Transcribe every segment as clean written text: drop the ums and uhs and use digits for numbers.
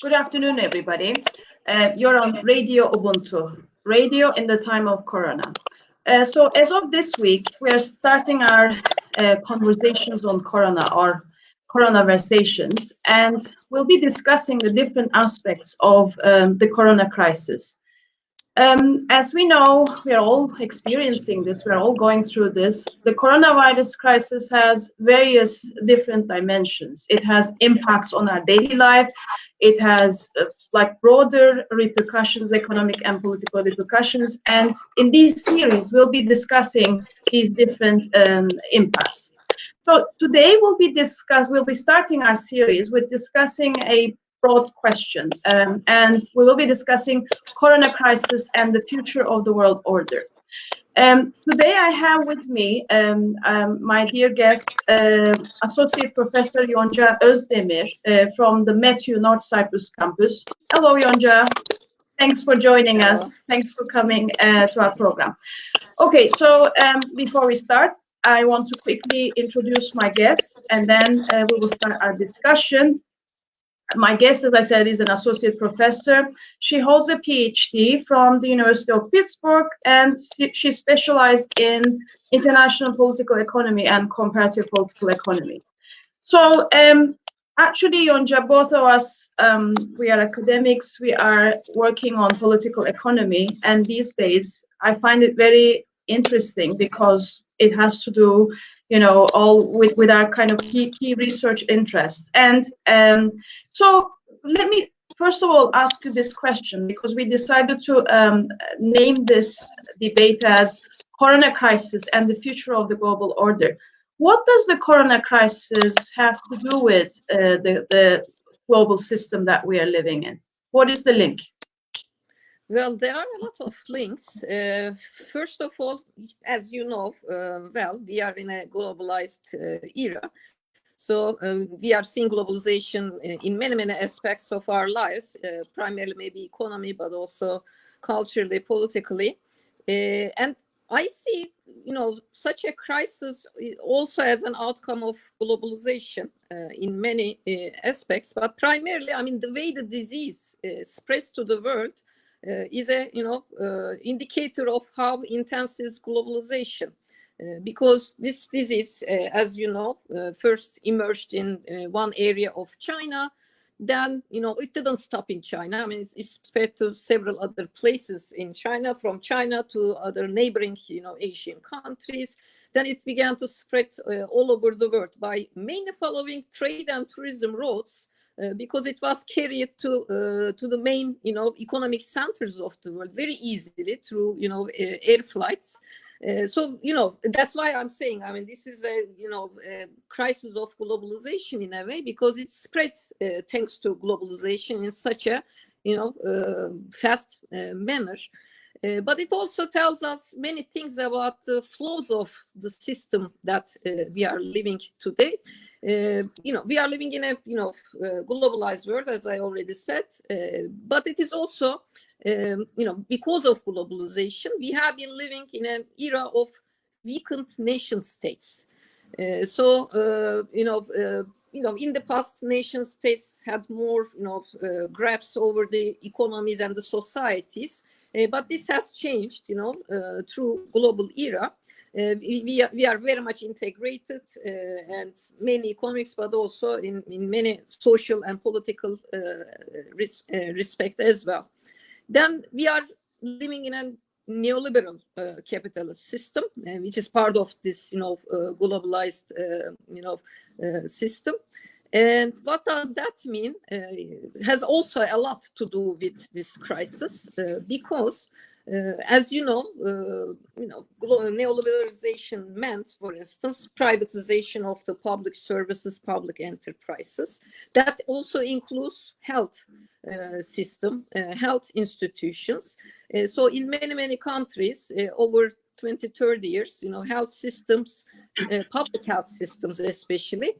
Good afternoon, everybody. You're on Radio Ubuntu, radio in the time of Corona. So as of this week, we are starting our conversations on Corona or Coronaversations, and we'll be discussing the different aspects of the Corona crisis. As we know, we are all experiencing this, we're all going through this. The coronavirus crisis has various different dimensions. It has impacts on our daily life. It has broader repercussions, economic and political repercussions. And in this series, we'll be discussing these different impacts. So today we'll be starting our series with discussing a broad question, and we will be discussing Corona crisis and the future of the world order. Today I have with me my dear guest, Associate Professor Yonca Özdemir from the METU North Cyprus campus. Hello, Yonca. Thanks for joining us. Thanks for coming to our program. Okay, so before we start, I want to quickly introduce my guest, and then we will start our discussion. My guest, as I said, is an associate professor. She holds a PhD from the University of Pittsburgh, and she specialized in international political economy and comparative political economy. So actually, Yonca, both of us, we are academics, we are working on political economy, and these days I find it very interesting because it has to do, all with our kind of key research interests. And so let me first of all ask you this question, because we decided to name this debate as Corona crisis and the future of the global order. What does the Corona crisis have to do with the global system that we are living in? What is the link? Well, there are a lot of links. First of all, as you know, we are in a globalized era. So we are seeing globalization in many aspects of our lives, primarily maybe economy, but also culturally, politically. And I see, such a crisis also as an outcome of globalization in many aspects. But primarily, the way the disease spreads to the world is a indicator of how intense is globalization, because this disease, as you know, first emerged in one area of China. Then it didn't stop in China. It spread to several other places in China, from China to other neighboring Asian countries. Then it began to spread all over the world by mainly following trade and tourism routes, because it was carried to the main economic centers of the world very easily through air flights. So that's why I'm saying this is a crisis of globalization in a way, because it spreads thanks to globalization in such a fast manner. But it also tells us many things about the flaws of the system that we are living today. We are living in a globalized world, as I already said, but it is also because of globalization, we have been living in an era of weakened nation states. In the past, nation states had more grasp over the economies and the societies, but this has changed through global era. We are very much integrated, and mainly economics, but also in many social and political respect as well. Then we are living in a neoliberal capitalist system, which is part of this globalized system. And what does that mean? Has also a lot to do with this crisis, because as you know, neoliberalization meant, for instance, privatization of the public services, public enterprises. That also includes health system, health institutions. So in many countries, over 20, 30 years, health systems, public health systems especially,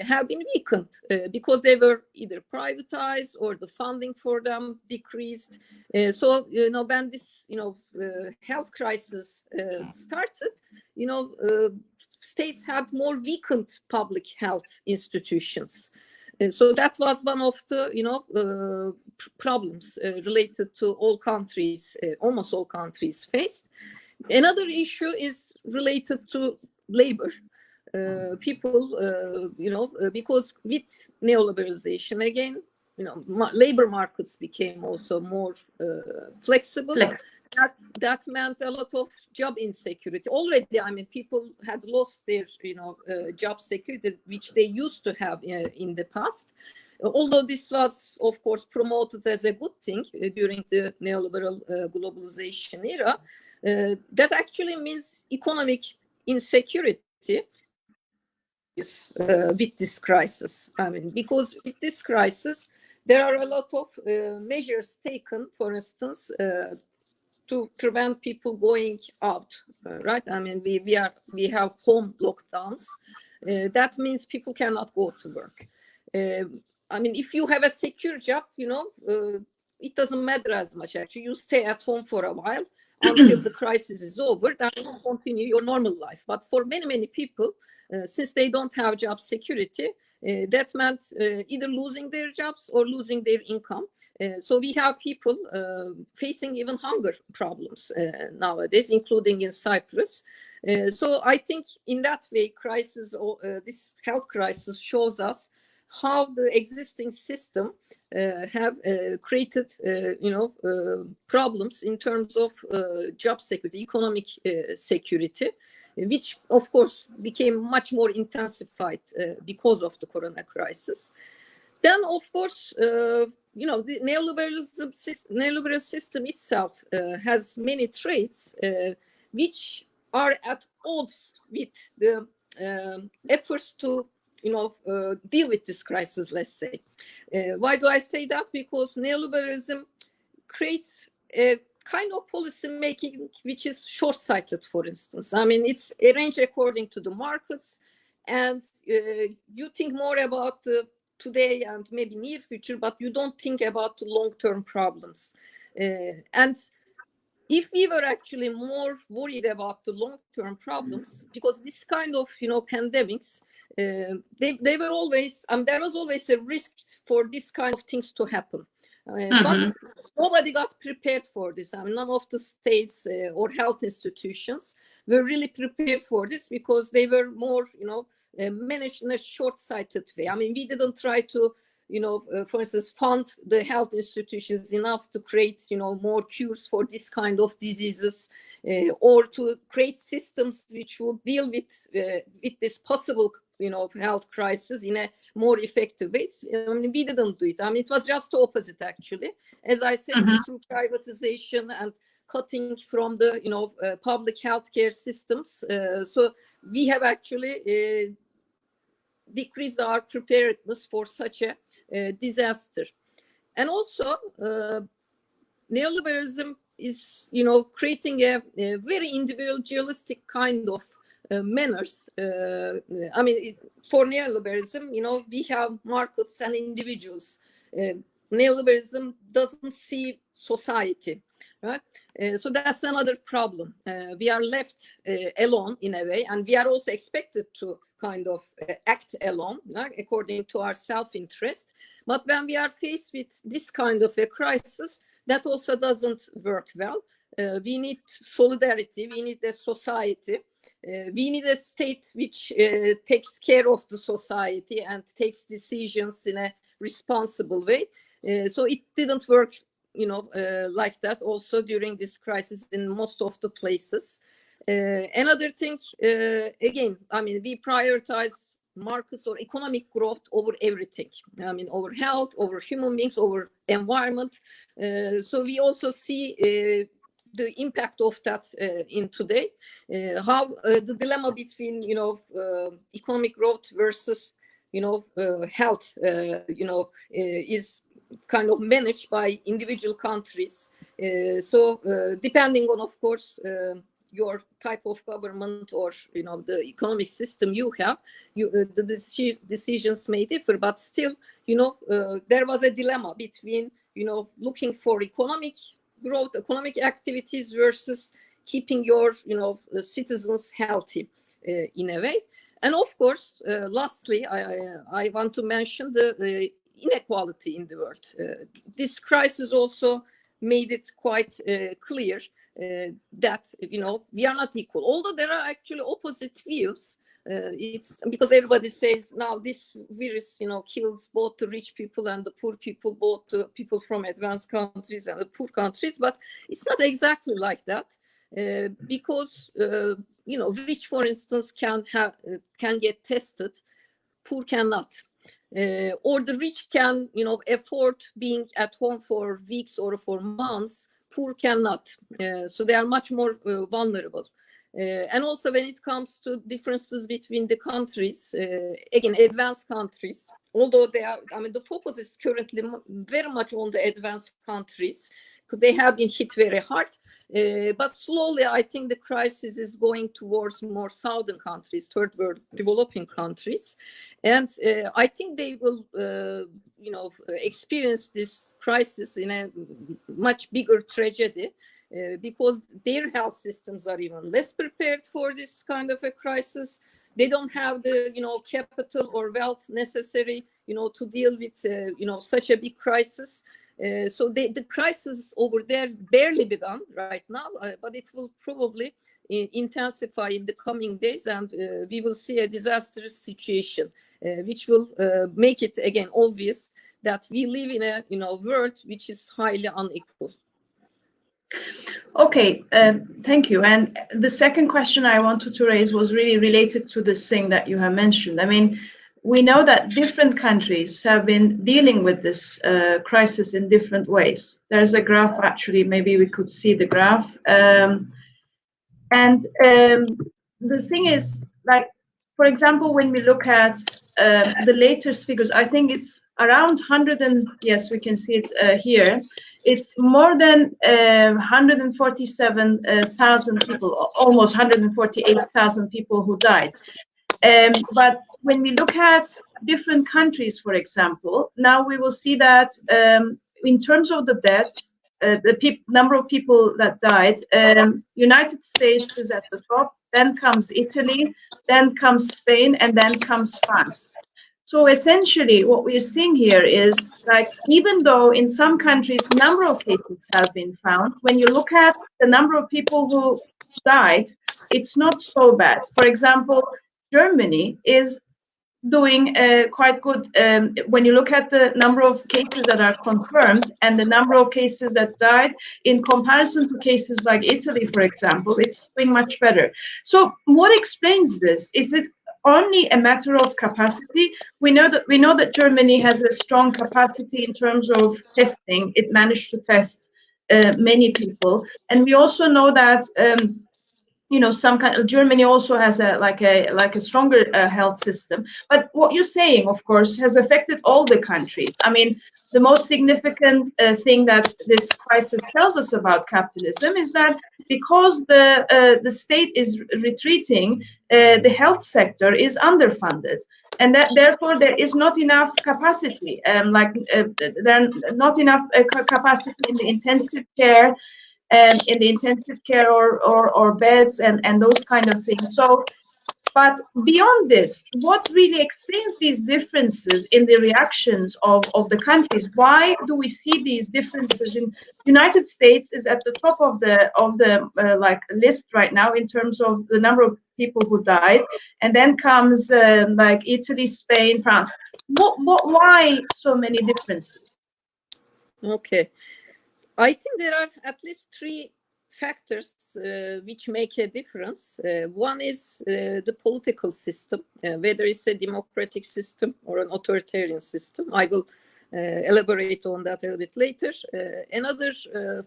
have been weakened because they were either privatized or the funding for them decreased. So, when this, health crisis started, states had more weakened public health institutions. So that was one of the problems related to all countries, almost all countries faced. Another issue is related to labor. People, because with neoliberalization again, labor markets became also more flexible. That meant a lot of job insecurity. Already, I mean, people had lost their, job security, which they used to have in the past. Although this was, of course, promoted as a good thing during the neoliberal globalization era, that actually means economic insecurity with this crisis. I mean, because with this crisis, there are a lot of measures taken, for instance, to prevent people going out, right? I mean, we have home lockdowns. That means people cannot go to work. I mean, if you have a secure job, it doesn't matter as much. Actually, you stay at home for a while until the crisis is over, then you continue your normal life. But for many people, since they don't have job security, that meant either losing their jobs or losing their income. So we have people facing even hunger problems nowadays, including in Cyprus. So I think in that way, this health crisis shows us how the existing system have created, problems in terms of job security, economic security, which of course became much more intensified because of the corona crisis. Then, of course, the neoliberal system itself has many traits which are at odds with the efforts to deal with this crisis, let's say. Why do I say that? Because neoliberalism creates a kind of policy making which is short-sighted, for instance. I mean, it's arranged according to the markets, and you think more about the today and maybe near future, but you don't think about the long-term problems. And if we were actually more worried about the long-term problems, because this kind of pandemics, they were always, there was always a risk for this kind of things to happen. But nobody got prepared for this. I mean, none of the states or health institutions were really prepared for this because they were more, managed in a short-sighted way. I mean, we didn't try to, for instance, fund the health institutions enough to create, more cures for this kind of diseases, or to create systems which will deal with this possible, health crisis in a more effective way. I mean, we didn't do it. I mean, it was just the opposite, actually. As I said, through privatization and cutting from the, public healthcare systems. So we have actually decreased our preparedness for such a disaster. And also, neoliberalism is, creating a very individualistic kind of manners. I mean, for neoliberalism, we have markets and individuals. Neoliberalism doesn't see society, right? So that's another problem. We are left alone in a way, and we are also expected to kind of act alone, right, according to our self-interest. But when we are faced with this kind of a crisis, that also doesn't work well. We need solidarity, we need a society, we need a state which takes care of the society and takes decisions in a responsible way. So it didn't work, like that also during this crisis in most of the places. Another thing, again, I mean, we prioritize markets or economic growth over everything. I mean, over health, over human beings, over environment. So we also see the impact of that in today, how the dilemma between, economic growth versus, health, is kind of managed by individual countries. So depending on, of course, your type of government or, the economic system you have, the decisions may differ, but still, there was a dilemma between, looking for economic growth, economic activities versus keeping your, citizens healthy in a way. And of course, lastly, I want to mention the inequality in the world. This crisis also made it quite clear that we are not equal. Although there are actually opposite views. It's because everybody says now this virus, kills both the rich people and the poor people, both the people from advanced countries and the poor countries. But it's not exactly like that, because rich, for instance, can get tested, poor cannot. Or the rich can, afford being at home for weeks or for months. Poor cannot. So they are much more vulnerable. And also when it comes to differences between the countries, again, advanced countries, although the focus is currently very much on the advanced countries, because they have been hit very hard. But slowly, I think the crisis is going towards more southern countries, third world developing countries. And I think they will, experience this crisis in a much bigger tragedy, because their health systems are even less prepared for this kind of a crisis. They don't have the, capital or wealth necessary, to deal with, such a big crisis. So the crisis over there barely begun right now, but it will probably intensify in the coming days, and we will see a disastrous situation, which will make it again obvious that we live in a world which is highly unequal. Okay, thank you. And the second question I wanted to raise was really related to this thing that you have mentioned. I mean, we know that different countries have been dealing with this crisis in different ways. There's a graph, actually, maybe we could see the graph. The thing is, like, for example, when we look at the latest figures, I think it's around 100 and, yes, we can see it here. It's more than 147,000 people, almost 148,000 people who died. But when we look at different countries, for example, now we will see that in terms of the deaths, the number of people that died, United States is at the top, then comes Italy, then comes Spain, and then comes France. So essentially what we're seeing here is, like, even though in some countries number of cases have been found, when you look at the number of people who died, it's not so bad. For example, Germany is doing quite good. When you look at the number of cases that are confirmed and the number of cases that died, in comparison to cases like Italy, for example, it's doing much better. So what explains this? Is it only a matter of capacity? We know that Germany has a strong capacity in terms of testing. It managed to test many people, and we also know that Germany also has a stronger health system. But what you're saying, of course, has affected all the countries. I mean, the most significant thing that this crisis tells us about capitalism is that because the state is retreating, the health sector is underfunded, and that therefore there is not enough capacity. There are not enough capacity in the intensive care. In the intensive care or beds and those kind of things. So, but beyond this, what really explains these differences in the reactions of the countries? Why do we see these differences? In United States is at the top of the list right now in terms of the number of people who died, and then comes like Italy, Spain, France. Why so many differences? Okay. I think there are at least three factors which make a difference. One is the political system, whether it's a democratic system or an authoritarian system. I will elaborate on that a little bit later. Another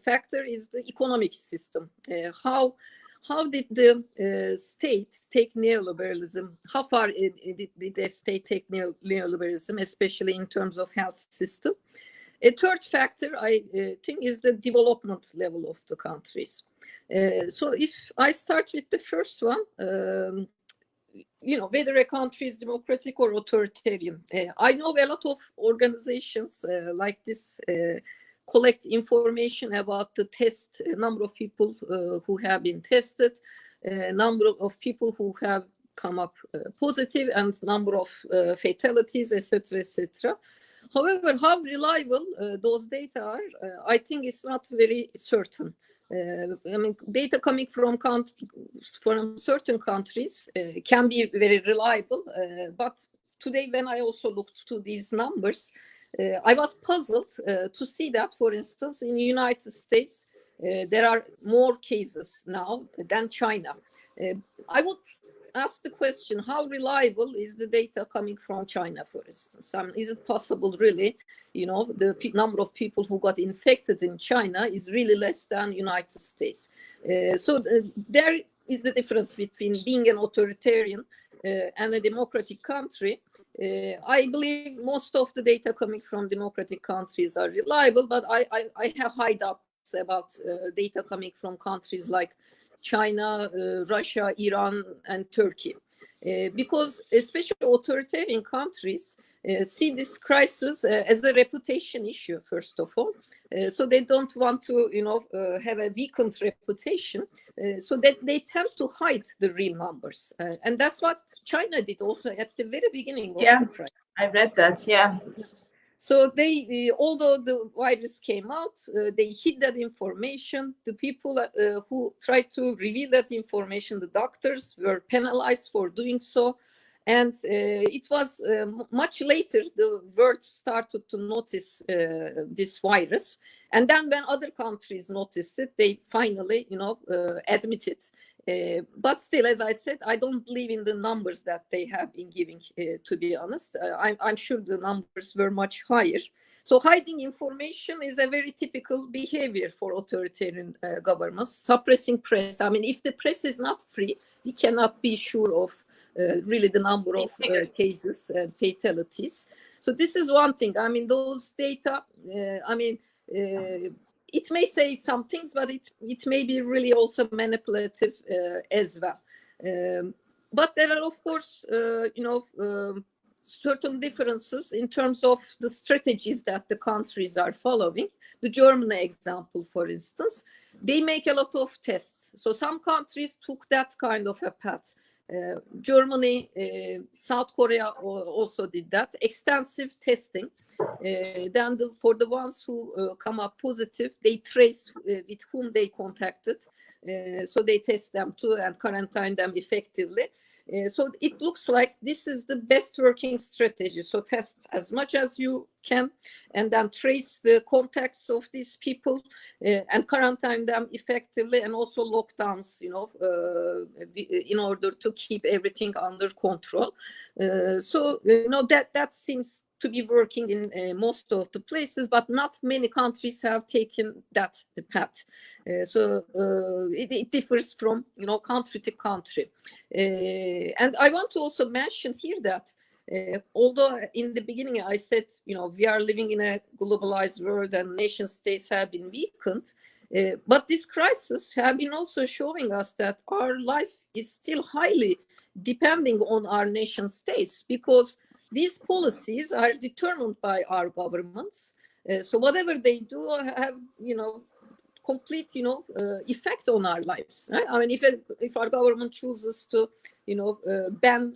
factor is the economic system. How did the state take neoliberalism? How far did the state take neoliberalism, especially in terms of health system? A third factor, I think, is the development level of the countries. So if I start with the first one, whether a country is democratic or authoritarian. I know a lot of organizations like this collect information about the number of people who have been tested, number of people who have come up positive and number of fatalities, etc., etc. However, how reliable those data are, I think it's not very certain. I mean, data coming from certain countries can be very reliable, but today when I also looked to these numbers, I was puzzled to see that, for instance, in the United States, there are more cases now than China. I would ask the question, how reliable is the data coming from China, for instance? Is it possible, really, the number of people who got infected in China is really less than United States? So there is the difference between being an authoritarian and a democratic country. I believe most of the data coming from democratic countries are reliable, but I have high doubts about data coming from countries like China, Russia, Iran, and Turkey. Because especially authoritarian countries see this crisis as a reputation issue, first of all. So they don't want to, have a weakened reputation. So that they tend to hide the real numbers. And that's what China did also at the very beginning of the crisis. I read that, yeah. So they, although the virus came out, they hid that information. The people who tried to reveal that information, the doctors, were penalized for doing so. And it was much later the world started to notice this virus. And then when other countries noticed it, they finally, admitted. But still, as I said, I don't believe in the numbers that they have been giving, to be honest. I'm sure the numbers were much higher. So hiding information is a very typical behavior for authoritarian governments. Suppressing press. I mean, if the press is not free, we cannot be sure of really the number of cases and fatalities. So this is one thing. I mean, those data, it may say some things, but it may be really also manipulative as well. But there are, of course, certain differences in terms of the strategies that the countries are following. The Germany example, for instance, they make a lot of tests. So some countries took that kind of a path. Germany, South Korea also did that, extensive testing. Then for the ones who come up positive, they trace with whom they contacted. So they test them too and quarantine them effectively. So it looks like this is the best working strategy. So test as much as you can and then trace the contacts of these people and quarantine them effectively, and also lockdowns, in order to keep everything under control. So, that seems to be working in most of the places, but not many countries have taken that path. So it differs from, country to country. And I want to also mention here that although in the beginning I said, we are living in a globalized world and nation states have been weakened, but this crisis have been also showing us that our life is still highly depending on our nation states, because these policies are determined by our governments. So whatever they do have, complete, effect on our lives. Right? I mean, if our government chooses to, ban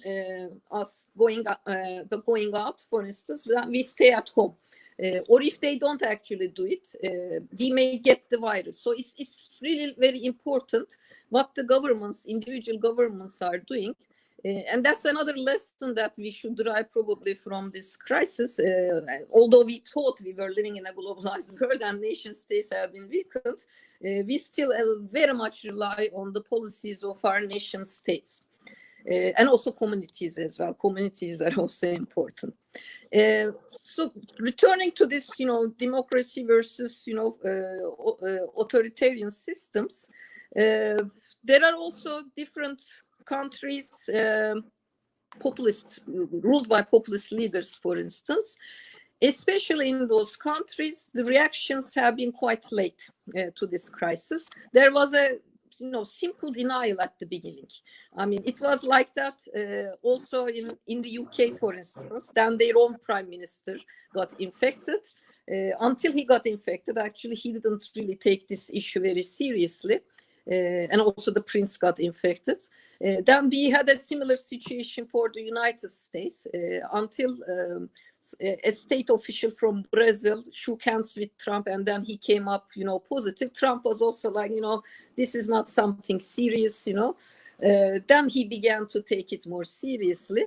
us going out, for instance, we stay at home. Or if they don't actually do it, we may get the virus. So it's really very important what the individual governments are doing. And that's another lesson that we should derive probably from this crisis. Although we thought we were living in a globalized world and nation states have been weakened, we still very much rely on the policies of our nation states. And also communities as well. Communities are also important. So returning to this, democracy versus, authoritarian systems, there are also different countries ruled by populist leaders, for instance. Especially in those countries, the reactions have been quite late to this crisis. There was a simple denial at the beginning. I mean, it was like that also in the UK, for instance. Then their own prime minister got infected. Until he got infected, actually, he didn't really take this issue very seriously. and also the prince got infected. Then we had a similar situation for the United States until a state official from Brazil shook hands with Trump, and then he came up, positive. Trump was also like, this is not something serious, Then he began to take it more seriously.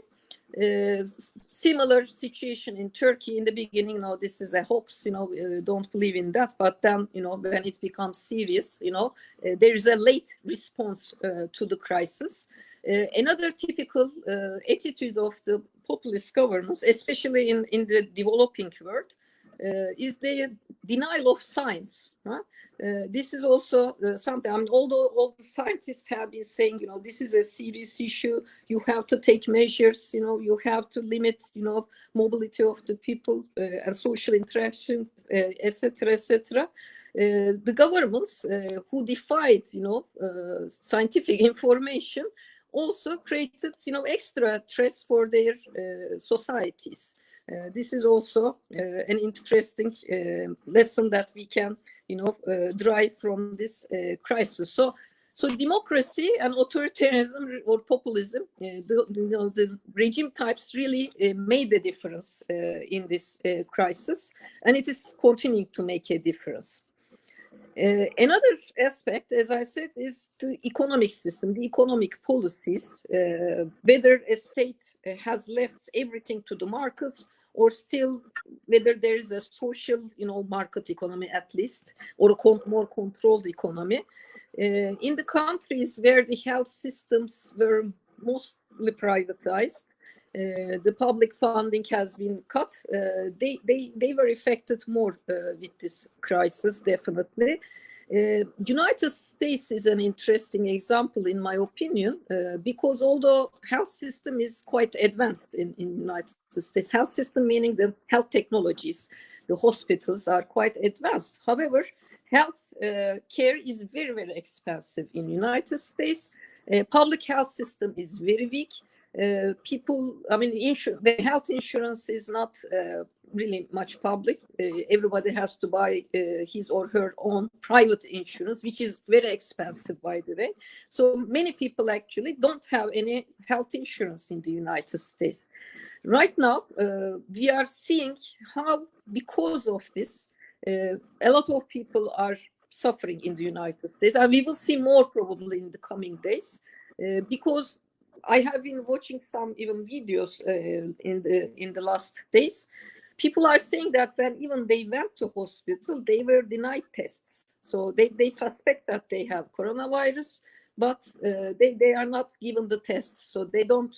Similar situation in Turkey in the beginning. No, this is a hoax. Don't believe in that. But then, when it becomes serious, there is a late response to the crisis. Another typical attitude of the populist governments, especially in the developing world, is the denial of science. This is also something. I mean, although all the scientists have been saying, this is a serious issue. You have to take measures. You have to limit, mobility of the people and social interactions, etc., etc. The governments who defied, scientific information also created, extra stress for their societies. This is also an interesting lesson that we can, derive from this crisis. So democracy and authoritarianism or populism, the regime types really made a difference in this crisis, and it is continuing to make a difference. Another aspect, as I said, is the economic system, the economic policies, whether a state has left everything to the markets, or still whether there is a social, market economy at least, or a more controlled economy. In the countries where the health systems were mostly privatized, the public funding has been cut. They were affected more with this crisis, definitely. United States is an interesting example, in my opinion, because although health system is quite advanced in United States, health system meaning the health technologies, the hospitals are quite advanced. However, health care is very, very expensive in United States. Public health system is very weak. The health insurance is not really much public. Everybody has to buy his or her own private insurance, which is very expensive, by the way. So many people actually don't have any health insurance in the United States. Right now, we are seeing how, because of this, a lot of people are suffering in the United States, and we will see more probably in the coming days, because I have been watching some even videos in the last days. People are saying that when even they went to hospital, they were denied tests. So they suspect that they have coronavirus, but they are not given the test. So they don't,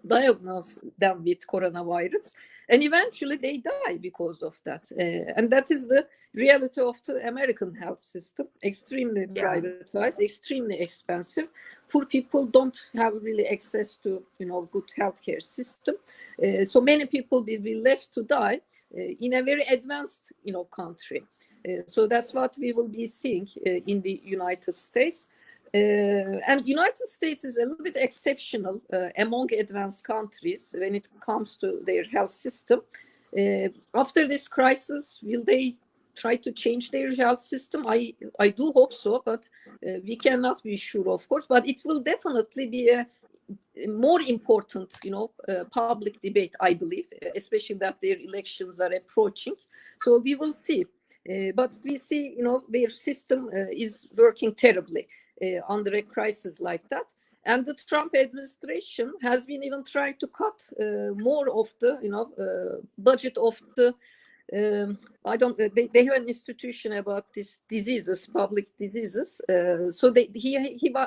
diagnose them with coronavirus, and eventually they die because of that. And that is the reality of the American health system: extremely privatized, extremely expensive. Poor people don't have really access to good healthcare system. So many people will be left to die in a very advanced country. So that's what we will be seeing in the United States. And the United States is a little bit exceptional among advanced countries when it comes to their health system. After this crisis, will they try to change their health system? I do hope so, but we cannot be sure, of course. But it will definitely be a more important, public debate, I believe, especially that their elections are approaching. So we will see. But we see, their system is working terribly under a crisis like that. And the Trump administration has been even trying to cut more of the, budget of the, they have an institution about these diseases, public diseases. So he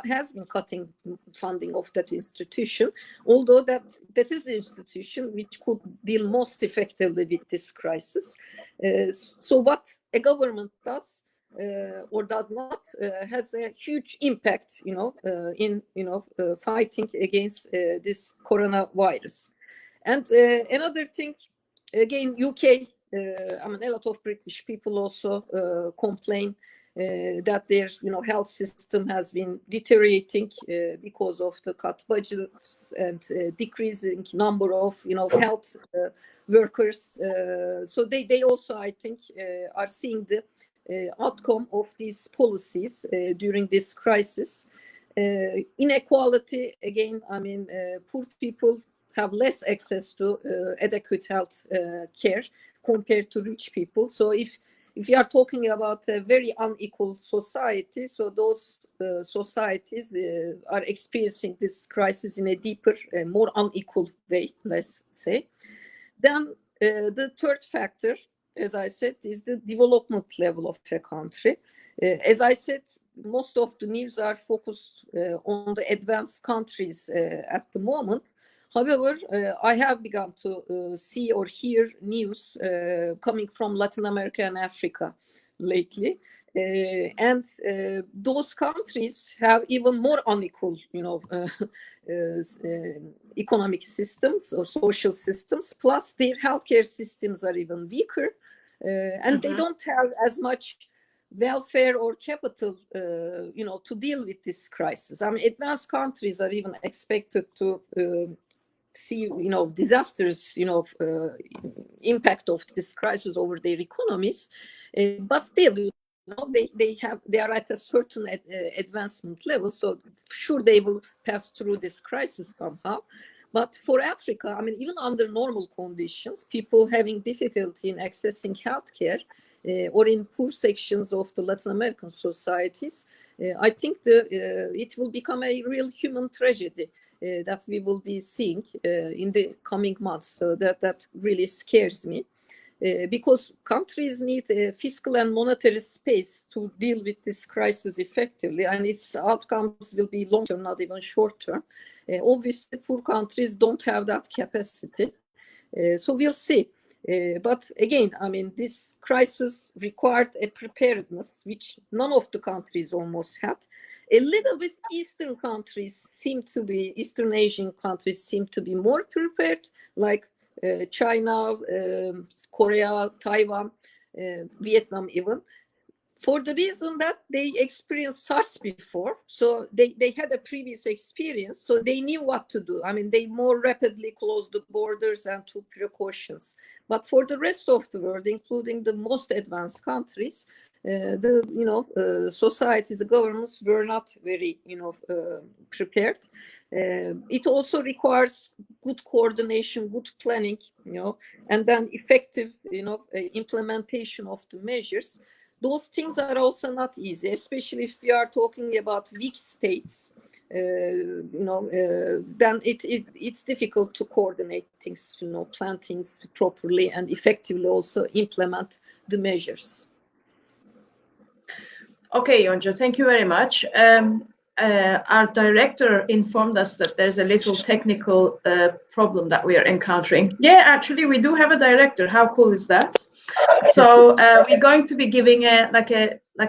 has been cutting funding of that institution, although that is the institution which could deal most effectively with this crisis. So what a government does or does not has a huge impact, in fighting against this coronavirus. And another thing, again, UK. A lot of British people also complain that their health system has been deteriorating because of the cut budgets and decreasing number of health workers. So they also, I think, are seeing the outcome of these policies during this crisis. Inequality, again, I mean, poor people have less access to adequate health care compared to rich people. So if you are talking about a very unequal society, so those societies are experiencing this crisis in a deeper, more unequal way, let's say. Then the third factor, as I said, is the development level of a country. As I said, most of the news are focused on the advanced countries at the moment. However, I have begun to see or hear news coming from Latin America and Africa lately. And those countries have even more unequal, economic systems or social systems, plus their healthcare systems are even weaker, and they don't have as much welfare or capital, to deal with this crisis. I mean, advanced countries are even expected to see, disastrous, impact of this crisis over their economies, but still, they are at a certain advancement level, so sure they will pass through this crisis somehow. But for Africa, I mean, even under normal conditions, people having difficulty in accessing healthcare, or in poor sections of the Latin American societies, I think it will become a real human tragedy that we will be seeing in the coming months. So that really scares me. Because countries need fiscal and monetary space to deal with this crisis effectively, and its outcomes will be long-term, not even short-term. Obviously, poor countries don't have that capacity. So we'll see. But again, I mean, this crisis required a preparedness, which none of the countries almost had. A little bit Eastern Asian countries seem to be more prepared, like China, Korea, Taiwan, Vietnam even, for the reason that they experienced SARS before. So they had a previous experience, so they knew what to do. I mean, they more rapidly closed the borders and took precautions. But for the rest of the world, including the most advanced countries, societies, the governments were not very, prepared. It also requires good coordination, good planning, and then effective, implementation of the measures. Those things are also not easy, especially if we are talking about weak states. Then it's difficult to coordinate things, plan things properly and effectively also implement the measures. Okay, Yonca, thank you very much. Our director informed us that there's a little technical problem that we are encountering. Yeah, actually, we do have a director. How cool is that? So we're going to be giving a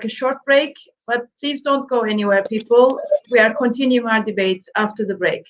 short break, but please don't go anywhere, people. We are continuing our debate after the break.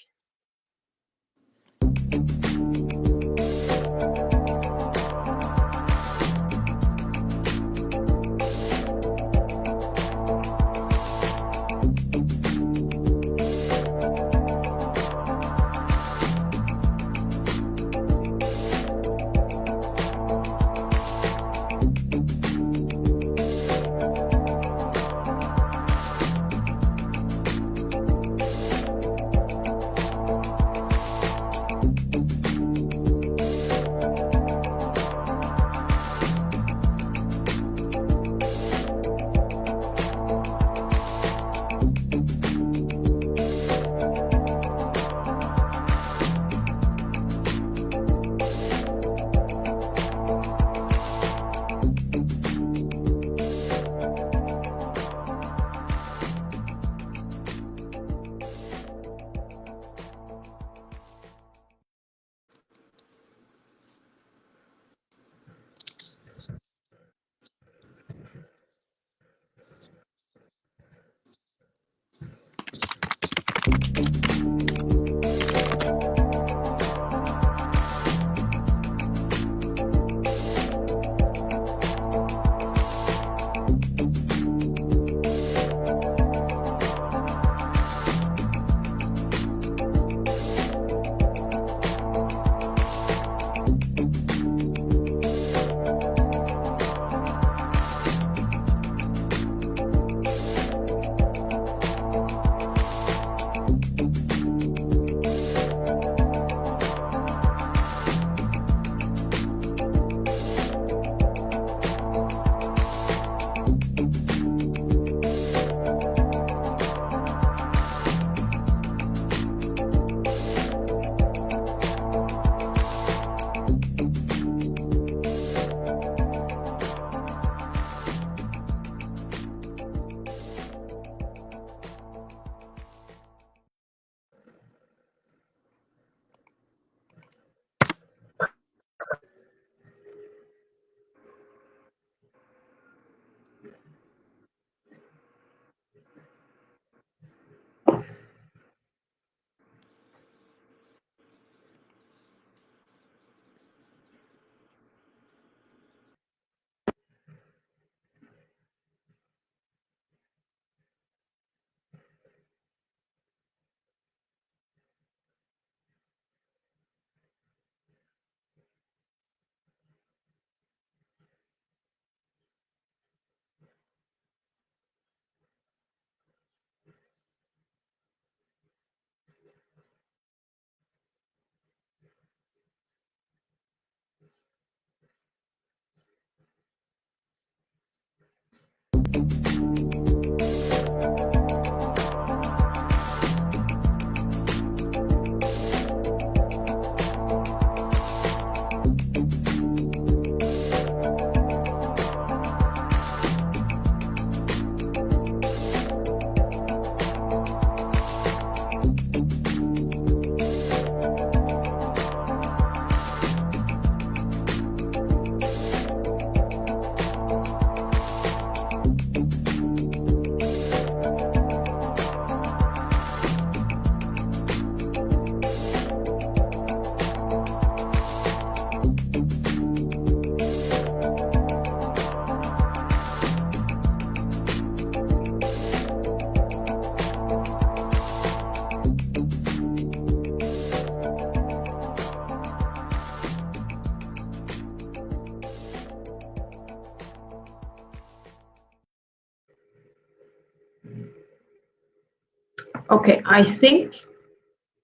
Okay, I think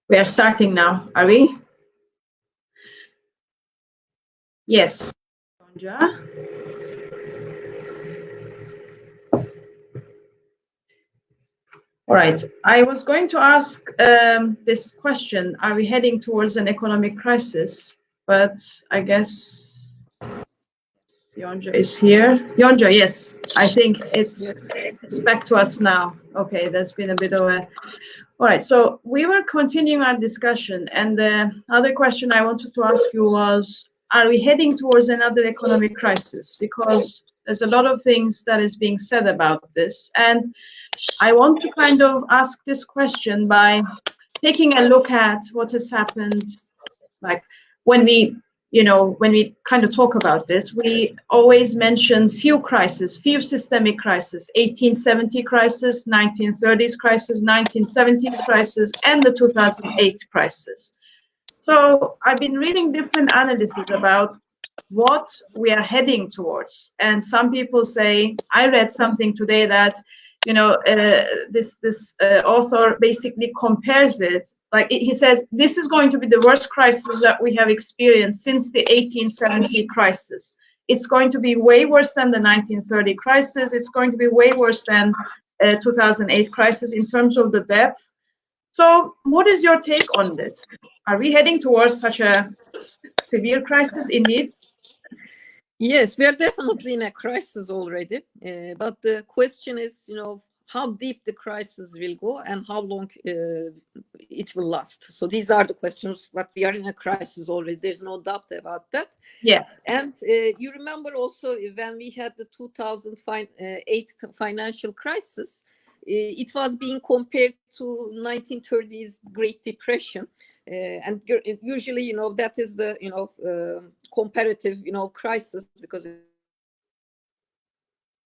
we are starting now. Are we? Yes. Yonca. All right. I was going to ask this question: are we heading towards an economic crisis? But I guess Yonca is here. Yonca, yes. I think it's back to us now. Okay, there's been a bit of a. All right. So we were continuing our discussion, and the other question I wanted to ask you was: are we heading towards another economic crisis? Because there's a lot of things that is being said about this, and I want to kind of ask this question by taking a look at what has happened. Like when we, when we kind of talk about this, we always mention few crises, few systemic crises: 1870 crisis, 1930s crisis, 1970s crisis, and the 2008 crisis. So I've been reading different analyses about what we are heading towards, and some people say, I read something today that this author basically compares it, like he says this is going to be the worst crisis that we have experienced since the 1870 crisis. It's going to be way worse than the 1930 crisis. It's going to be way worse than 2008 crisis in terms of the depth. So what is your take on this? Are we heading towards such a severe crisis indeed? Yes, we are definitely in a crisis already. But the question is, how deep the crisis will go and how long it will last. So these are the questions, but we are in a crisis already. There's no doubt about that. Yeah. And you remember also when we had the 2008 financial crisis, it was being compared to 1930s Great Depression. And usually, that is the, comparative, crisis, because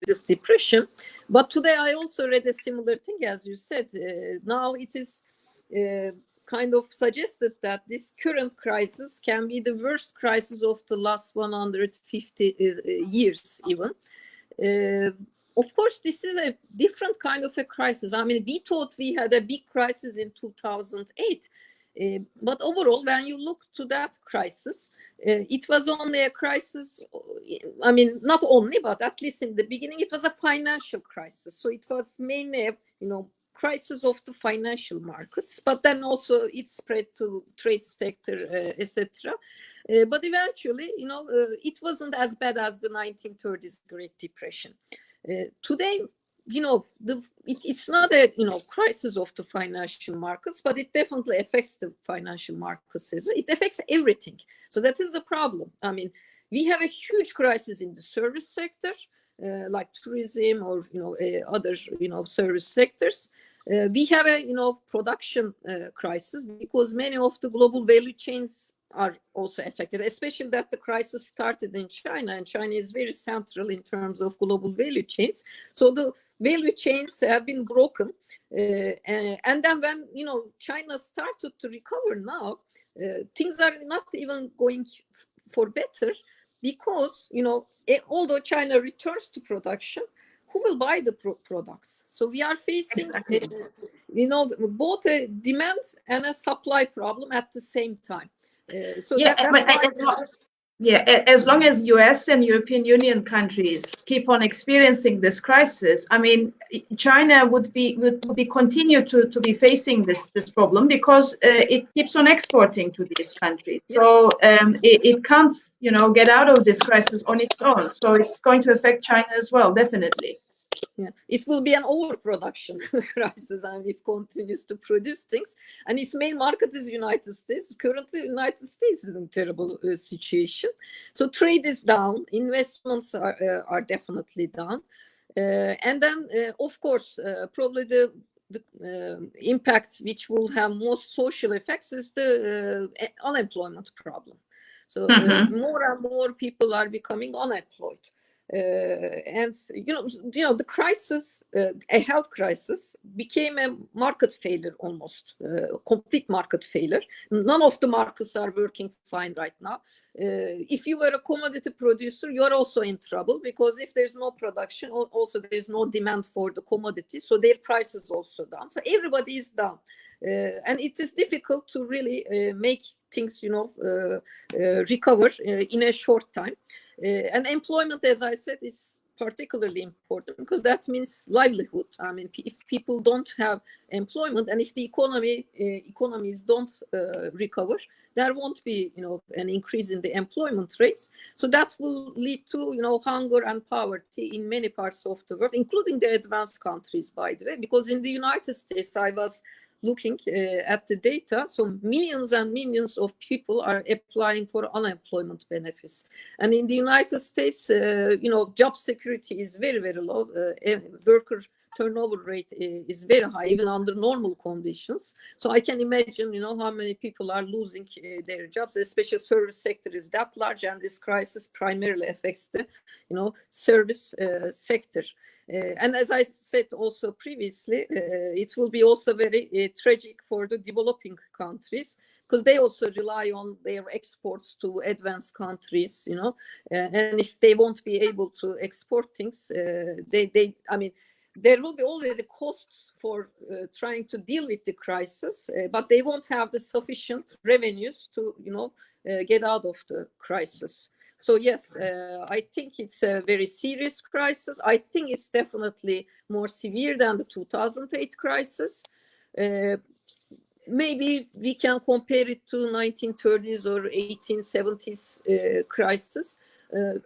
this depression. But today I also read a similar thing, as you said. Now it is kind of suggested that this current crisis can be the worst crisis of the last 150 years even. Of course, this is a different kind of a crisis. I mean, we thought we had a big crisis in 2008. But overall, when you look to that crisis, it was only a crisis. I mean, not only, but at least in the beginning, it was a financial crisis. So it was mainly a, crisis of the financial markets, but then also it spread to trade sector, etc. But eventually, it wasn't as bad as the 1930s Great Depression. Today, it's not a crisis of the financial markets, but it definitely affects the financial markets. It affects everything. So that is the problem. I mean, we have a huge crisis in the service sector, like tourism or other service sectors. We have a production crisis because many of the global value chains are also affected, especially that the crisis started in China, and China is very central in terms of global value chains. So the value chains have been broken, and then when China started to recover now, things are not even going for better, because although China returns to production, who will buy the products? So we are facing both a demand and a supply problem at the same time. So as long as US and European Union countries keep on experiencing this crisis, I mean, China would be continue to be facing this problem, because it keeps on exporting to these countries. So it can't get out of this crisis on its own. So it's going to affect China as well, definitely. Yeah, it will be an overproduction crisis, and it continues to produce things. And its main market is United States. Currently, United States is in a terrible situation. So trade is down, investments are definitely down, and then of course probably the impact which will have most social effects is the unemployment problem. So more and more people are becoming unemployed. And the crisis, a health crisis, became a market failure, almost complete market failure. None of the markets are working fine right now. if you were a commodity producer, you're also in trouble, because if there's no production, also there is no demand for the commodity, so their price is also down. So everybody is down, and it is difficult to really make things, recover in a short time. And employment, as I said, is particularly important, because that means livelihood. I mean, if people don't have employment, and if the economies don't recover, there won't be, an increase in the employment rates. So that will lead to, hunger and poverty in many parts of the world, including the advanced countries, by the way, because in the United States, I was looking at the data, so millions and millions of people are applying for unemployment benefits. And in the United States, job security is very, very low. Worker turnover rate is very high, even under normal conditions. So I can imagine, how many people are losing their jobs, especially service sector is that large, and this crisis primarily affects the, service sector. And as I said also previously, it will be also very tragic for the developing countries, because they also rely on their exports to advanced countries, and if they won't be able to export things, there will be already costs for trying to deal with the crisis, but they won't have the sufficient revenues to, get out of the crisis. So yes, I think it's a very serious crisis. I think it's definitely more severe than the 2008 crisis. Maybe we can compare it to 1930s or 1870s crisis.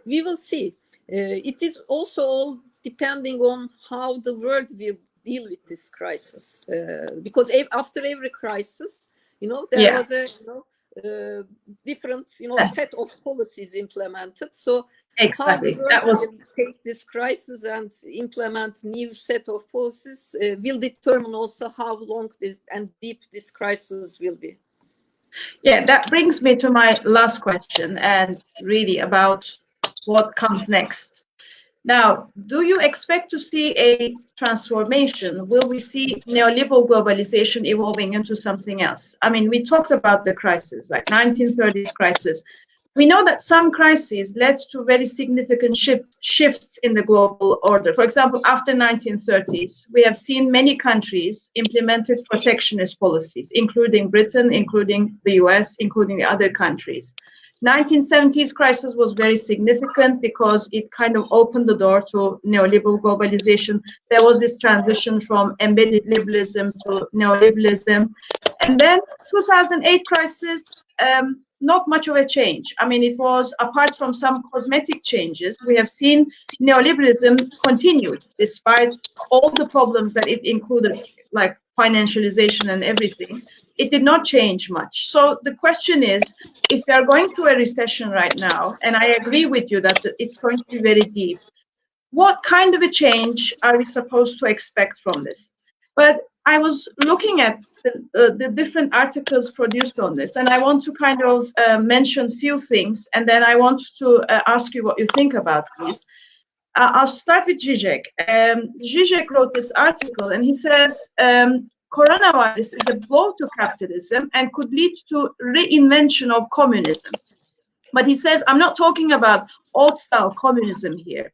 We will see. It is also all depending on how the world will deal with this crisis. Because after every crisis, there was a different set of policies implemented. So exactly. how the world will take this crisis and implement new set of policies will determine also how long this and deep this crisis will be. Yeah, that brings me to my last question, and really about what comes next. Now, do you expect to see a transformation? Will we see neoliberal globalization evolving into something else? I mean, we talked about the crisis, like 1930s crisis. We know that some crises led to very significant shifts in the global order. For example, after 1930s, we have seen many countries implemented protectionist policies, including Britain, including the US, including the other countries. 1970s crisis was very significant because it kind of opened the door to neoliberal globalization. There was this transition from embedded liberalism to neoliberalism. And then 2008 crisis, not much of a change. I mean, it was, apart from some cosmetic changes, we have seen neoliberalism continued despite all the problems that it included, like financialization and everything. It did not change much. So the question is, if we are going through a recession right now, and I agree with you that it's going to be very deep, what kind of a change are we supposed to expect from this? But I was looking at the different articles produced on this, and I want to kind of mention a few things, and then I want to ask you what you think about these. I'll start with Zizek. Zizek wrote this article, and he says, coronavirus is a blow to capitalism and could lead to reinvention of communism. But he says, I'm not talking about old-style communism here.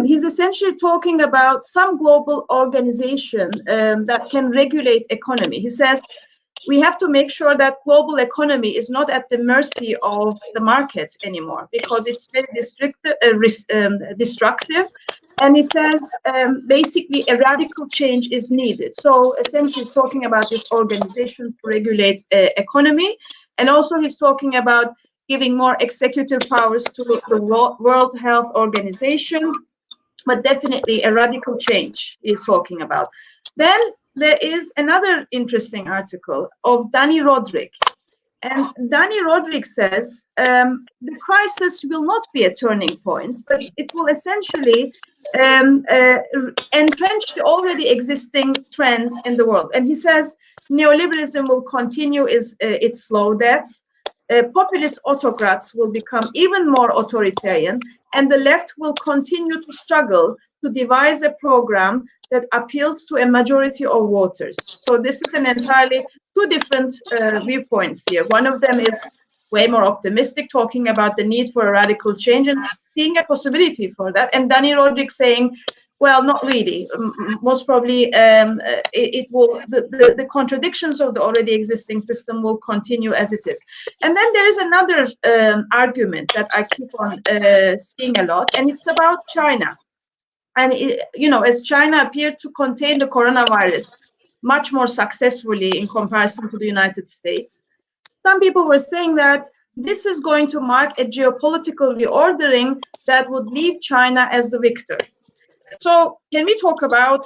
He's essentially talking about some global organization that can regulate economy. He says, we have to make sure that global economy is not at the mercy of the market anymore, because it's very destructive. And he says, basically, a radical change is needed. So essentially, he's talking about this organization to regulate economy. And also, he's talking about giving more executive powers to the World Health Organization. But definitely a radical change he's talking about. Then there is another interesting article of Danny Roderick. And Danny Roderick says, the crisis will not be a turning point, but it will essentially entrench the already existing trends in the world. And he says, neoliberalism will continue its slow death. Populist autocrats will become even more authoritarian, and the left will continue to struggle to devise a program that appeals to a majority of voters. So this is an entirely two different viewpoints here. One of them is way more optimistic, talking about the need for a radical change and seeing a possibility for that. And Dani Rodrik saying, well, not really. Most probably, it will. The contradictions of the already existing system will continue as it is. And then there is another argument that I keep on seeing a lot, and it's about China. And as China appeared to contain the coronavirus much more successfully in comparison to the United States, some people were saying that this is going to mark a geopolitical reordering that would leave China as the victor. So can we talk about,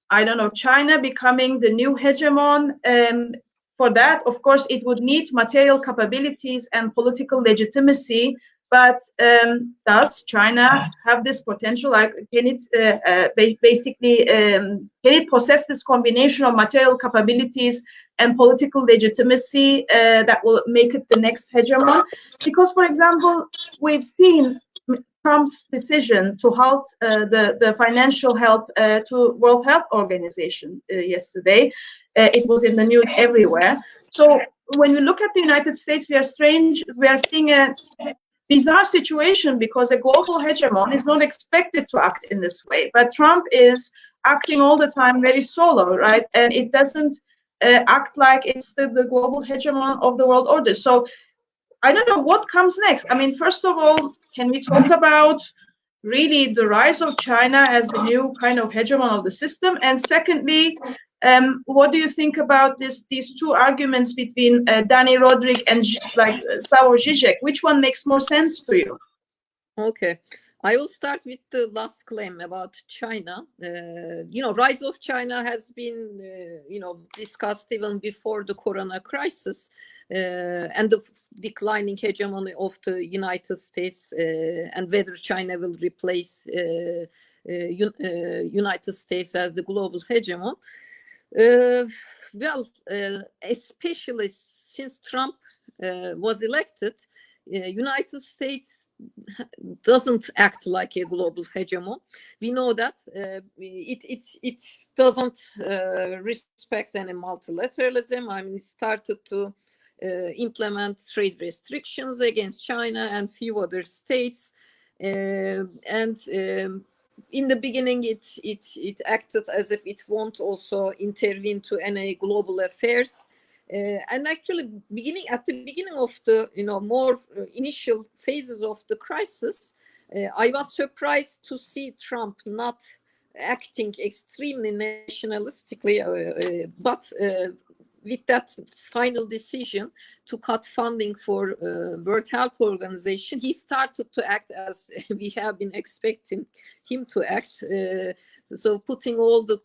I don't know, China becoming the new hegemon? For that, of course, it would need material capabilities and political legitimacy. But does China have this potential? Like, can it basically can it possess this combination of material capabilities and political legitimacy that will make it the next hegemon? Because, for example, we've seen Trump's decision to halt the financial help to World Health Organization yesterday. It was in the news everywhere. So when we look at the United States, we are seeing a bizarre situation because a global hegemon is not expected to act in this way. But Trump is acting all the time very solo, right? And it doesn't act like it's the global hegemon of the world order. So I don't know what comes next. I mean, first of all, can we talk about really the rise of China as the new kind of hegemon of the system? And secondly, what do you think about these two arguments between Dani Rodrik and Slavoj Žižek? Which one makes more sense to you? Okay. I will start with the last claim about China. Rise of China has been, discussed even before the corona crisis. And the declining hegemony of the United States and whether China will replace United States as the global hegemon. Especially since Trump was elected, United States doesn't act like a global hegemon. We know that it doesn't respect any multilateralism. I mean, it started to implement trade restrictions against China and few other states, and in the beginning it acted as if it won't also intervene to any global affairs, and actually at the beginning of the more initial phases of the crisis, I was surprised to see Trump not acting extremely nationalistically, but with that final decision to cut funding for World Health Organization, he started to act as we have been expecting him to act. So putting all the,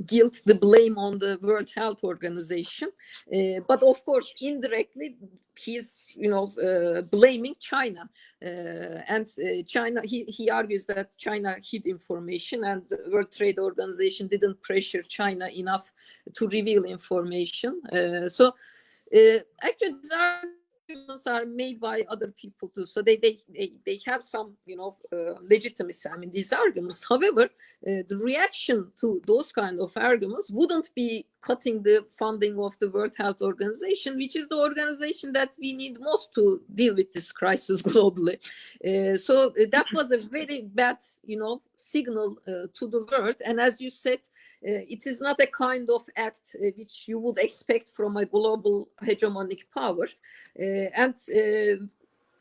guilt, the blame on the World Health Organization. But of course, indirectly, he's, blaming China. And China, he argues that China hid information and the World Trade Organization didn't pressure China enough to reveal information. So actually, these arguments are made by other people too. So they have some, legitimacy. I mean, these arguments. However, the reaction to those kind of arguments wouldn't be cutting the funding of the World Health Organization, which is the organization that we need most to deal with this crisis globally. So that was a very bad, signal to the world. And as you said, it is not a kind of act which you would expect from a global hegemonic power. And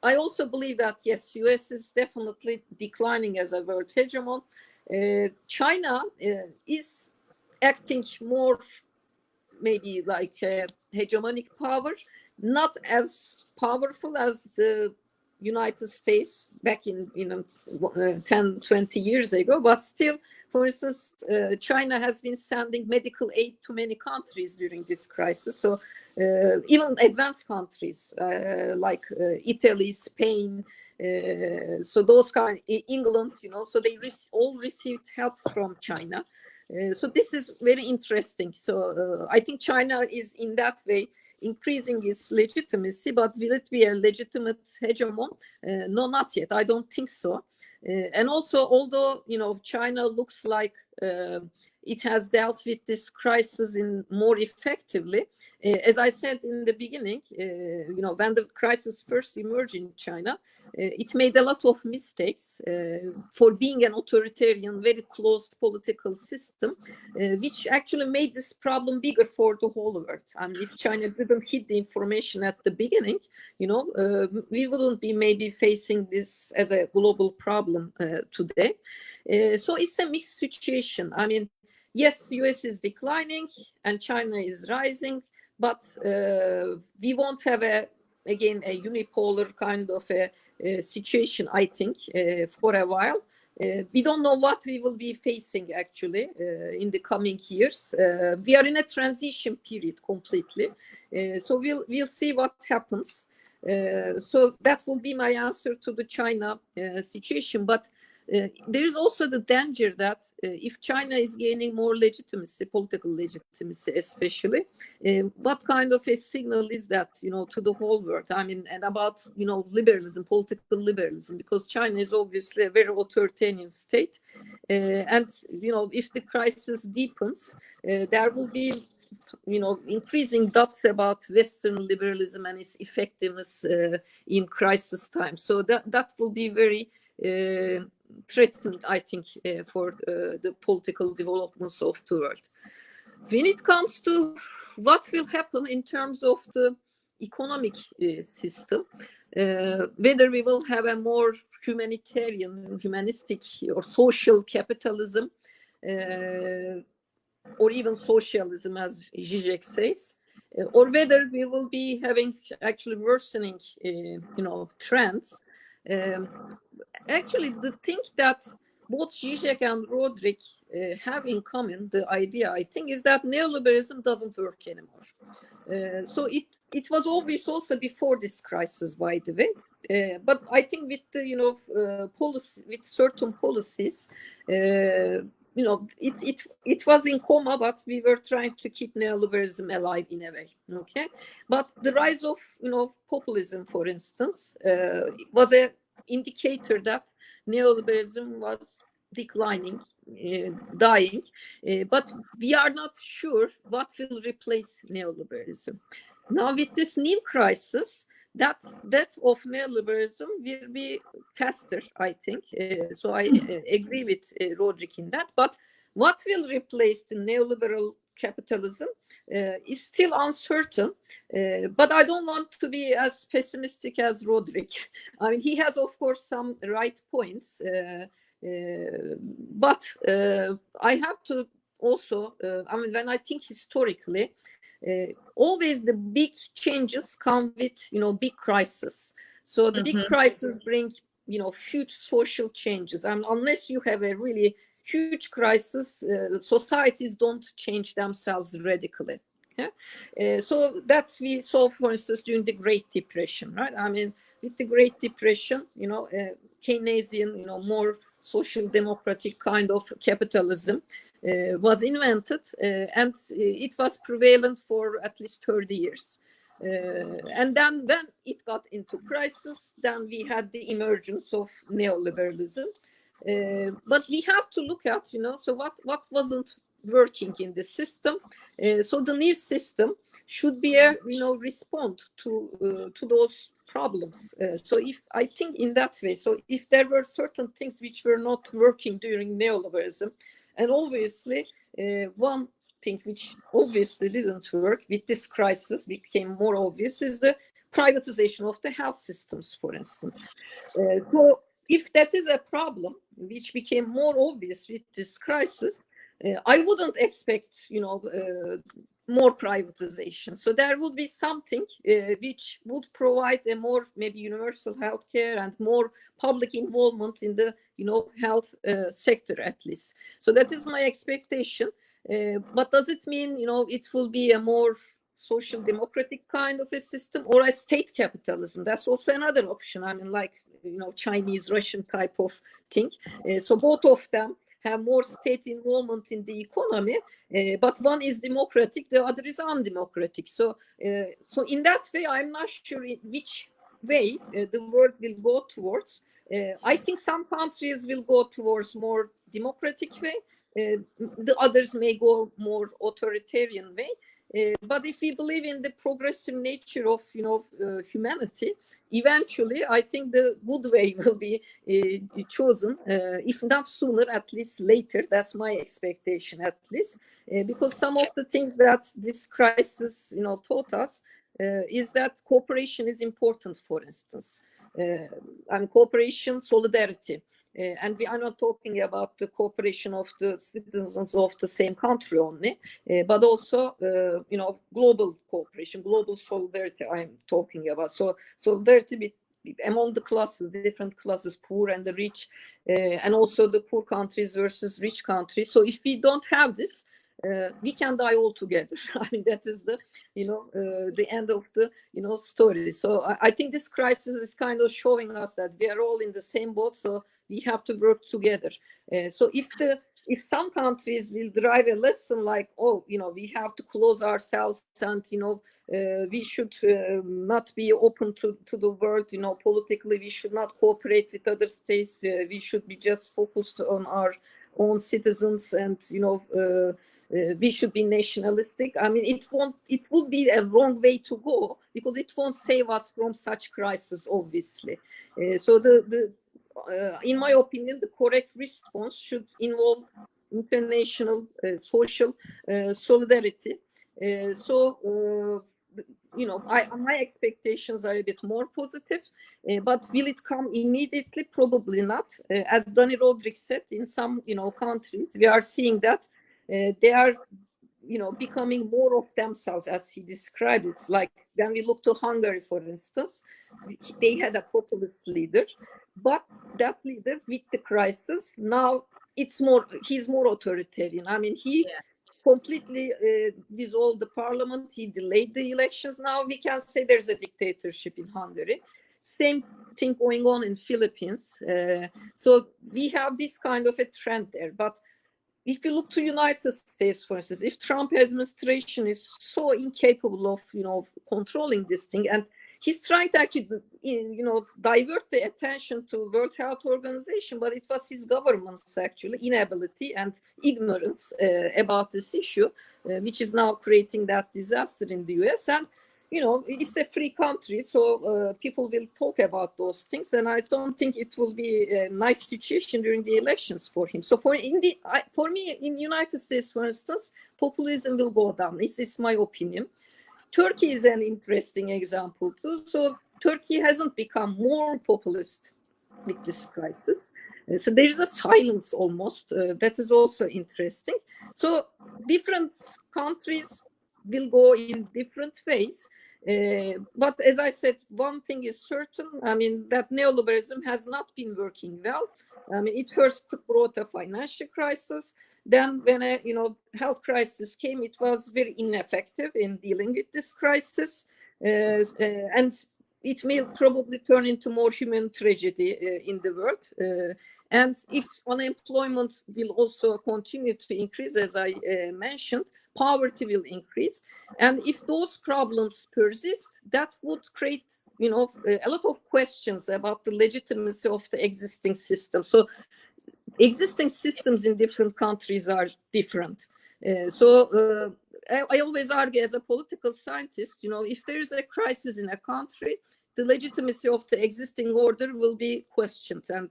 I also believe that, yes, US is definitely declining as a world hegemon. China is acting more maybe like a hegemonic power, not as powerful as the United States back in 10, 20 years ago, but still, for instance, China has been sending medical aid to many countries during this crisis. So even advanced countries like Italy, Spain, so those kind, England, so they all received help from China. So this is very interesting. So I think China is in that way increasing its legitimacy, but will it be a legitimate hegemon? No, not yet. I don't think so. And also, although China looks like it has dealt with this crisis in more effectively. As I said in the beginning, when the crisis first emerged in China, it made a lot of mistakes for being an authoritarian, very closed political system, which actually made this problem bigger for the whole world. I mean, if China didn't hid the information at the beginning, we wouldn't be maybe facing this as a global problem today. So it's a mixed situation. I mean, yes, US is declining and China is rising, but we won't have again a unipolar kind of a situation, I think, for a while. We don't know what we will be facing actually in the coming years. We are in a transition period completely. So we'll see what happens. So that will be my answer to the China situation. But there is also the danger that if China is gaining more legitimacy, political legitimacy especially, what kind of a signal is that, to the whole world? I mean, and about, liberalism, political liberalism, because China is obviously a very authoritarian state. And, if the crisis deepens, there will be, increasing doubts about Western liberalism and its effectiveness in crisis time. So that will be very threatened, I think, for the political developments of the world. When it comes to what will happen in terms of the economic system, whether we will have a more humanitarian, humanistic or social capitalism, or even socialism, as Zizek says, or whether we will be having actually worsening, trends. Actually, the thing that both Zizek and Rodrik have in common, the idea, I think, is that neoliberalism doesn't work anymore. So it was obvious also before this crisis, by the way. But I think with the policy, with certain policies, it was in coma, but we were trying to keep neoliberalism alive in a way. Okay, but the rise of populism, for instance, was an indicator that neoliberalism was declining, dying, but we are not sure what will replace neoliberalism. Now, with this new crisis, that of neoliberalism will be faster, I think. So I agree with Rodrik in that. But what will replace the neoliberal capitalism is still uncertain. But I don't want to be as pessimistic as Rodrik. I mean, he has, of course, some right points. But I have to also, when I think historically, always the big changes come with big crises. So the big crises bring huge social changes, and unless you have a really huge crisis, societies don't change themselves radically. So that we saw, for instance, during the Great Depression, right? I mean, with the Great Depression, Keynesian, more social democratic kind of capitalism was invented, and it was prevalent for at least 30 years. And then when it got into crisis, then we had the emergence of neoliberalism. But we have to look at, so what wasn't working in the system. So the new system should be respond to those problems. So if I think in that way, so if there were certain things which were not working during neoliberalism, and obviously, one thing which obviously didn't work with this crisis became more obvious is the privatization of the health systems, for instance. So if that is a problem which became more obvious with this crisis, I wouldn't expect, more privatization. So there would be something which would provide a more maybe universal healthcare and more public involvement in the health sector at least. So that is my expectation. But does it mean it will be a more social democratic kind of a system or a state capitalism? That's also another option. I mean, like Chinese, Russian type of thing. So both of them have more state involvement in the economy, but one is democratic, the other is undemocratic. So in that way, I'm not sure in which way the world will go towards. I think some countries will go towards more democratic way. The others may go more authoritarian way. But if we believe in the progressive nature of humanity, eventually I think the good way will be chosen, if not sooner, at least later. That's my expectation, at least, because some of the things that this crisis taught us is that cooperation is important. For instance, and cooperation, solidarity. And we are not talking about the cooperation of the citizens of the same country only, but also, global cooperation, global solidarity I'm talking about. So solidarity among the classes, the different classes, poor and the rich, and also the poor countries versus rich countries. So if we don't have this, we can die all together. I mean, that is the end of the story. So I think this crisis is kind of showing us that we are all in the same boat. So we have to work together. So if some countries will drive a lesson like, we have to close ourselves and we should not be open to the world, politically we should not cooperate with other states. We should be just focused on our own citizens, and we should be nationalistic. I mean, it would be a wrong way to go, because it won't save us from such crisis, obviously. So in my opinion, the correct response should involve international social solidarity. My expectations are a bit more positive, but will it come immediately? Probably not. As Dani Rodrik said, in some countries, we are seeing that they are becoming more of themselves, as he described it. Like when we look to Hungary, for instance, they had a populist leader, but that leader, with the crisis, now he's more authoritarian. I mean, he completely dissolved the parliament. He delayed the elections. Now we can say there's a dictatorship in Hungary. Same thing going on in Philippines. So we have this kind of a trend there. But if you look to United States, for instance, if Trump administration is so incapable of controlling this thing, and he's trying to actually divert the attention to World Health Organization, but it was his government's actually inability and ignorance about this issue, which is now creating that disaster in the US. And it's a free country, so people will talk about those things, and I don't think it will be a nice situation during the elections for him. So for me, in the United States, for instance, populism will go down. This is my opinion. Turkey is an interesting example too. So Turkey hasn't become more populist with this crisis. So there is a silence almost. That is also interesting. So different countries will go in different ways. But as I said, one thing is certain. I mean, that neoliberalism has not been working well. I mean, it first brought a financial crisis. Then when a health crisis came, it was very ineffective in dealing with this crisis. And it will probably turn into more human tragedy in the world. And if unemployment will also continue to increase, as I mentioned, poverty will increase. And if those problems persist, that would create, a lot of questions about the legitimacy of the existing system. So existing systems in different countries are different. I always argue as a political scientist, if there is a crisis in a country, the legitimacy of the existing order will be questioned, and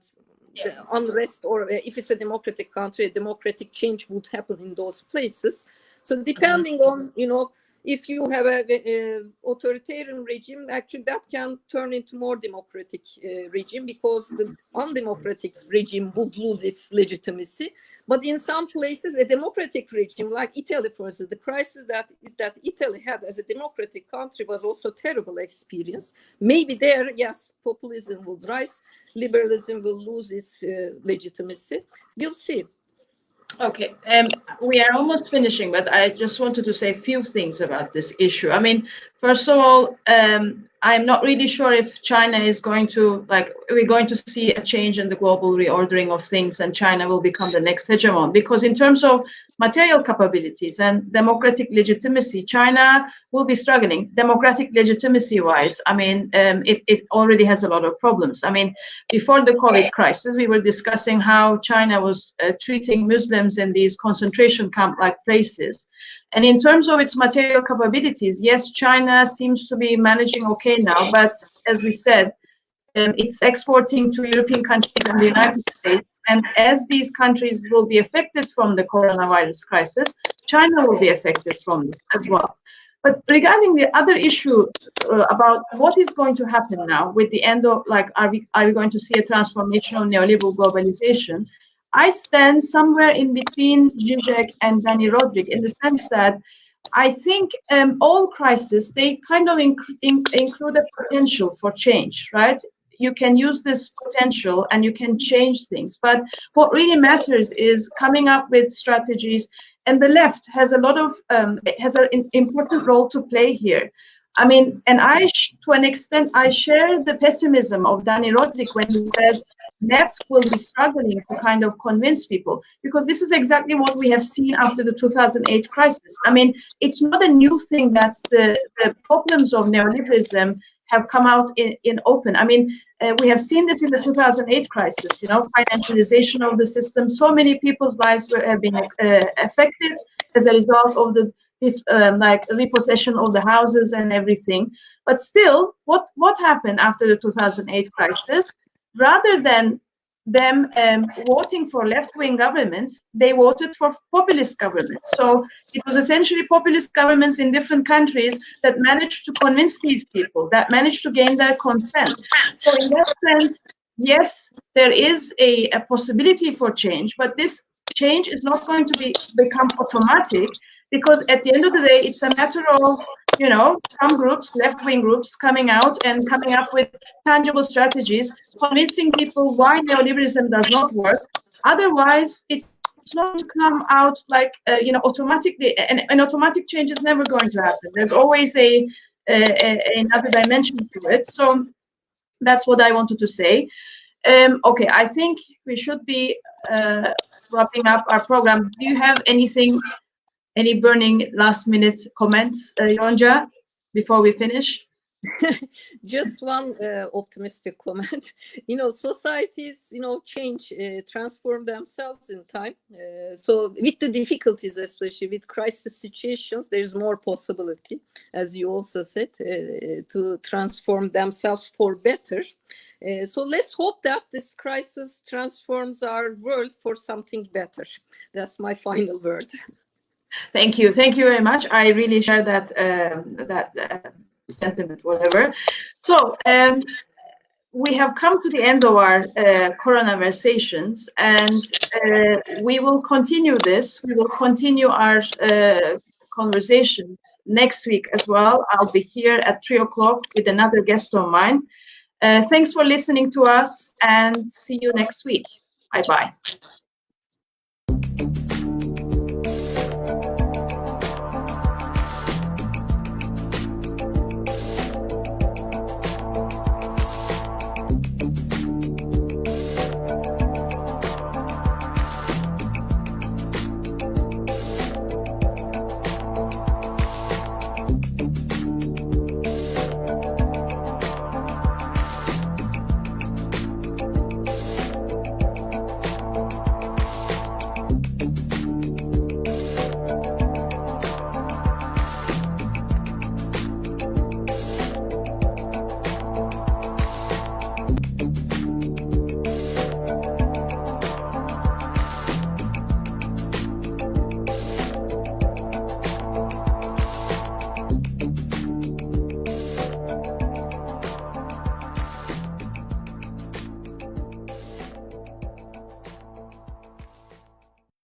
the unrest, or if it's a democratic country, a democratic change would happen in those places. So depending on, if you have a authoritarian regime, actually that can turn into more democratic regime, because the undemocratic regime would lose its legitimacy. But in some places, a democratic regime, like Italy, for instance, the crisis that Italy had as a democratic country was also a terrible experience. Maybe there, yes, populism will rise, liberalism will lose its legitimacy. We'll see. Okay, we are almost finishing, but I just wanted to say a few things about this issue. I mean, first of all, I'm not really sure if China is going to, we're going to see a change in the global reordering of things and China will become the next hegemon. Because in terms of material capabilities and democratic legitimacy, China will be struggling. Democratic legitimacy-wise, I mean, it already has a lot of problems. I mean, before the COVID crisis, we were discussing how China was treating Muslims in these concentration camp-like places. And in terms of its material capabilities, yes, China seems to be managing okay now, but as we said, it's exporting to European countries and the United States. And as these countries will be affected from the coronavirus crisis, China will be affected from this as well. But regarding the other issue about what is going to happen now with the end of, like, are we going to see a transformation of neoliberal globalization? I stand somewhere in between Zizek and Dani Rodrik in the sense that I think all crises, they kind of include a potential for change, right? You can use this potential and you can change things. But what really matters is coming up with strategies. And the left has a lot of, has an important role to play here. I mean, and to an extent, I share the pessimism of Dani Rodrik when he says left will be struggling to kind of convince people, because this is exactly what we have seen after the 2008 crisis. I mean, it's not a new thing that the problems of neoliberalism have come out in open. I mean, we have seen this in the 2008 crisis, you know, financialization of the system. So many people's lives have been affected as a result of this like repossession of the houses and everything. But still, what happened after the 2008 crisis? Rather than them voting for left-wing governments, they voted for populist governments. So it was essentially populist governments in different countries that managed to convince these people, that managed to gain their consent. So in that sense, yes, there is a possibility for change, but this change is not going to become automatic, because at the end of the day, it's a matter of, you know, some groups, left-wing groups, coming out and coming up with tangible strategies, convincing people why neoliberalism does not work. Otherwise, it's not to come out like, you know, automatically, and an automatic change is never going to happen. There's always another dimension to it. So that's what I wanted to say. Okay, I think we should be wrapping up our program. Do you have anything, any burning last-minute comments, Yonca, before we finish? Just one optimistic comment. You know, societies, you know, change, transform themselves in time. So with the difficulties, especially with crisis situations, there's more possibility, as you also said, to transform themselves for better. So let's hope that this crisis transforms our world for something better. That's my final word. Thank you very much. I really share that sentiment, whatever. So we have come to the end of our Coronaversations, and we will continue this. We will continue our conversations next week as well. I'll be here at 3 o'clock with another guest of mine. Thanks for listening to us, and see you next week. Bye-bye.